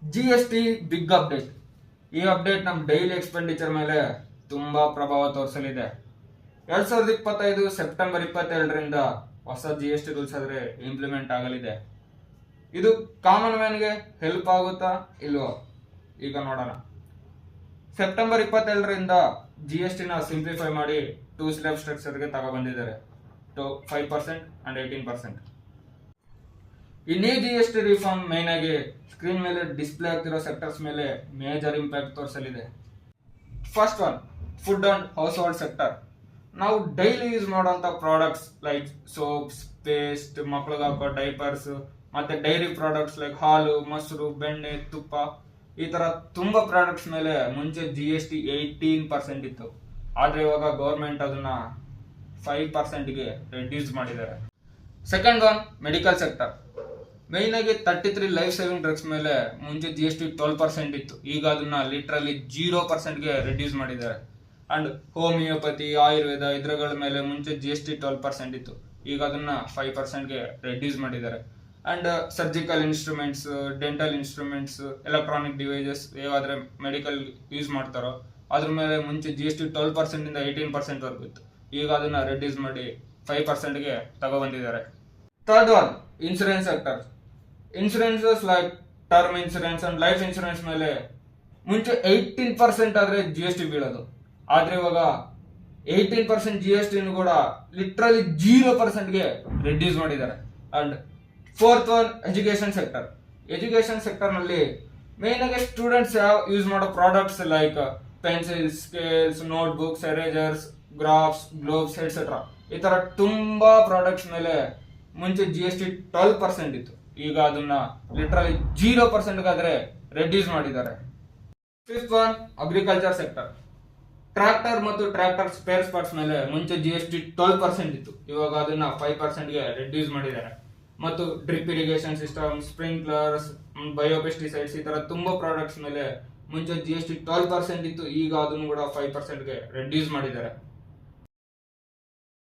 GST big update. ಈ update ನಮ್ಮ daily expenditure ಮೇಲೆ ತುಂಬಾ ಪ್ರಭಾವ ತೋರಿಸಲಿದೆ. 2025 ಸೆಪ್ಟೆಂಬರ್ 22ರಿಂದ ಹೊಸ GST ರೂಲ್ಸ್ ಆದ್ರೆ ಇಂಪ್ಲಿಮೆಂಟ್ ಆಗಲಿದೆ. ಇದು ಕಾಮನ್ ಮ್ಯಾನ್ಗೆ ಹೆಲ್ಪ್ ಆಗುತ್ತಾ ಇಲ್ವೋ ಈಗ ನೋಡೋಣ. ಸೆಪ್ಟೆಂಬರ್ 22ರಿಂದ GST ನ ಸಿಂಪ್ಲಿಫೈ ಮಾಡಿ 2 ಸ್ಲ್ಯಾಬ್ ಸ್ಟ್ರಕ್ಚರ್ಗೆ ತಗೊಬಂದಿದ್ದಾರೆ, 5% and 18%. ಈ ನ್ಯೂ GST ರಿಫಾರ್ಮ್ ಮೇನ್ ಆಗಿ ಸ್ಕ್ರೀನ್ ಮೇಲೆ ಡಿಸ್ಪ್ಲೇ ಆಗ್ತಿರೋ ಸೆಕ್ಟರ್ಸ್ ಮೇಲೆ ಮೇಜರ್ ಇಂಪ್ಯಾಕ್ಟ್ ತೋರಿಸಲಿದೆ. First one, food and household sector. ನಾವು ಡೈಲಿ ಯೂಸ್ ಮಾಡುವಂತ ಪ್ರಾಡಕ್ಟ್ಸ್ ಲೈಕ್ ಸೋಪ್ಸ್, ಪೇಸ್ಟ್, ಮಕ್ಳಿಗೆ ಹಾಕೋ ಡೈಪರ್ಸ್, ಮತ್ತೆ ಡೈರಿ ಪ್ರಾಡಕ್ಟ್ಸ್ ಲೈಕ್ ಹಾಲು, ಮೊಸರು, ಬೆಣ್ಣೆ, ತುಪ್ಪ, ಈ ತರ ತುಂಬಾ ಪ್ರಾಡಕ್ಟ್ಸ್ ಮೇಲೆ ಮುಂಚೆ GST 18% ಇತ್ತು. ಆದ್ರೆ ಇವಾಗ ಗೌರ್ಮೆಂಟ್ ಅದನ್ನ 5%ಗೆ ರೆಡ್ಯೂಸ್ ಮಾಡಿದ್ದಾರೆ. Second one, medical sector. Main ಆಗಿ 33 ಲೈಫ್ ಸೇವಿಂಗ್ ಡ್ರಗ್ಸ್ ಮೇಲೆ ಮುಂಚೆ GST 12% ಇತ್ತು. ಈಗ ಅದನ್ನ ಲಿಟ್ರಲಿ 0%ಗೆ ರೆಡ್ಯೂಸ್ ಮಾಡಿದ್ದಾರೆ. ಅಂಡ್ ಹೋಮಿಯೋಪತಿ, ಆಯುರ್ವೇದ ಇದ್ರಗಳ ಮೇಲೆ ಮುಂಚೆ GST 12% ಇತ್ತು. ಈಗ ಅದನ್ನ 5%ಗೆ ರೆಡ್ಯೂಸ್ ಮಾಡಿದ್ದಾರೆ. And surgical instruments, dental instruments, electronic devices ಯಾವಾದ್ರೆ ಮೆಡಿಕಲ್ ಯೂಸ್ ಮಾಡ್ತಾರೋ ಅದ್ರ ಮೇಲೆ ಮುಂಚೆ GST 12% ಇಂದ 18% ವರೆಗೂ ಇತ್ತು. ಈಗ ಅದನ್ನ ರೆಡ್ಯೂಸ್ ಮಾಡಿ 5%ಗೆ ತಗೊಬಂದಿದ್ದಾರೆ. Third one, insurance sector. Insurances like term insurance and life insurance ಮೇಲೆ ಮುಂಚೆ 18% ಆದ್ರೆ GST ಬೀಳೋದು. ಆದ್ರೆ ಇವಾಗ 18% GST ಕೂಡ ಲಿಟ್ರಲಿ 0%ಗೆ ರೆಡ್ಯೂಸ್ ಮಾಡಿದ್ದಾರೆ. And fourth one, education sector. Education sector ನಲ್ಲಿ ಮೇನ್ ಆಗಿ ಸ್ಟೂಡೆಂಟ್ಸ್ ಯೂಸ್ ಮಾಡೋ products like pencils, scales, notebooks, erasers, graphs, globes etcetera, ಈ ತರ ತುಂಬಾ ಪ್ರಾಡಕ್ಟ್ಸ್ ಮೇಲೆ ಮುಂಚೆ GST 12% ಇತ್ತು. ಈಗ ಅದನ್ನ ಲಿಟ್ರಲಿ 0% ಆದ್ರೆ ರೆಡ್ಯೂಸ್ ಮಾಡಿದ್ದಾರೆ. Fifth one, agriculture sector. Tractor ಮತ್ತು ಟ್ರ್ಯಾಕ್ಟರ್ ಸ್ಪೇರ್ ಪಾರ್ಟ್ಸ್ ಮೇಲೆ ಮುಂಚೆ GST 12% ಇತ್ತು. ಇವಾಗ ಅದನ್ನ 5%ಗೆ ರೆಡ್ಯೂಸ್ ಮಾಡಿದ್ದಾರೆ. ಮತ್ತು ಡ್ರಿಪ್ ಇರಿಗೇಷನ್ ಸಿಸ್ಟಮ್, ಸ್ಪ್ರಿಂಕ್ಲರ್ಸ್, ಬಯೋಪೆಸ್ಟಿಸೈಡ್ಸ್, ಈ ತರ ತುಂಬಾ ಪ್ರಾಡಕ್ಟ್ಸ್ ಮೇಲೆ ಮುಂಚೆ GST 12% ಇತ್ತು. ಈಗ ಅದನ್ನು ಕೂಡ 5%ಗೆ ರೆಡ್ಯೂಸ್ ಮಾಡಿದ್ದಾರೆ.